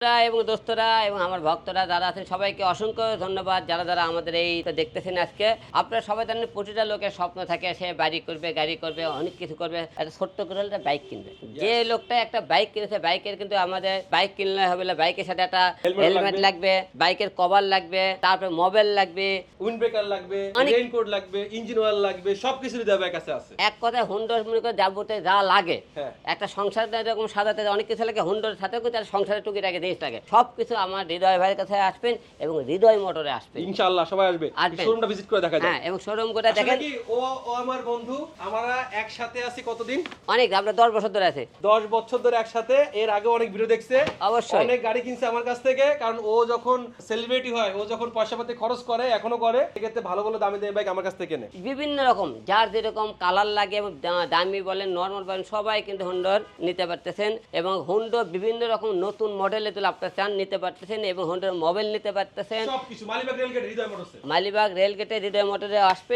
এবং দোস্তরা এবং আমার ভক্তরা যারা আছেন সবাইকে অসংখ্য ধন্যবাদ যারা যারা আমাদের এই দেখতেছেন আজকে। আপনারা সবাই জানেন প্রতিটা লোকের স্বপ্ন থাকে সে বাড়ি করবে, গাড়ি করবে, অনেক কিছু করবে, একটা ছোট্ট করে একটা বাইক কিনবে। যে লোকটা একটা বাইক কিনেছে, বাইকের কিন্তু আমাদের বাইক কিনলে হবে না, বাইকের সাথে একটা হেলমেট লাগবে, বাইকের কভার লাগবে, তারপরে মোবাইল লাগবে, উইন্ড ব্রেকার লাগবে, রেইনকোট লাগবে, ইঞ্জিন অয়েল লাগবে, সবকিছু দেবে কাছে আছে। এক কথায় হুন্ডার মনে করে যাবতীয় যা লাগে হ্যাঁ। একটা সংসার এরকম সাজাতে অনেক কিছু লাগে, হুন্ডার সাথে কিন্তু তার সংসারের টুকিটাকি জিনিস লাগে। সবকিছু আমার হৃদয় ভাইয়ের কাছে আসবেন এবং হৃদয় মোটরে আসবেন, ইনশাআল্লাহ সবাই আসবে। আসবেন। শোরুমটা ভিজিট করে দেখা যায়। হ্যাঁ, এবং শোরুম করে আসলে দেখেন। কি ও আমার বন্ধু, আমরা একসাথে আছি কতদিন? অনেক, আমরা 10 বছর ধরে আছে। 10 বছর ধরে একসাথে। এর আগে অনেক ভিডিও দেখছে, অবশ্যই। অনেক গাড়ি কিনছে আমার কাছ থেকে, কারণ ও যখন সেলিব্রিটি হয়, ও যখন পয়সা পাতি খরচ করে, এখনো করে, সেক্ষেত্রে ভালো ভালো দামি দামি বাইক আমার কাছ থেকে নেয়। বিভিন্ন রকম যার যেরকম কালার লাগে এবং দামি বলেন নর্মাল বলেন সবাই কিন্তু হুন্ডার নিতে পারতেছেন। এবং হুন্ডার বিভিন্ন রকম নতুন মডেলে তুলে আপনার চান নিতে পারতেছেন এবং হুন্ডার মোবাইল নিতে পারতেছেন। সবকিছু মালিবাগ রেলগেট হৃদয় মোটরসে। মালিবাগ রেলগেটে হৃদয় মোটরে আসবেন।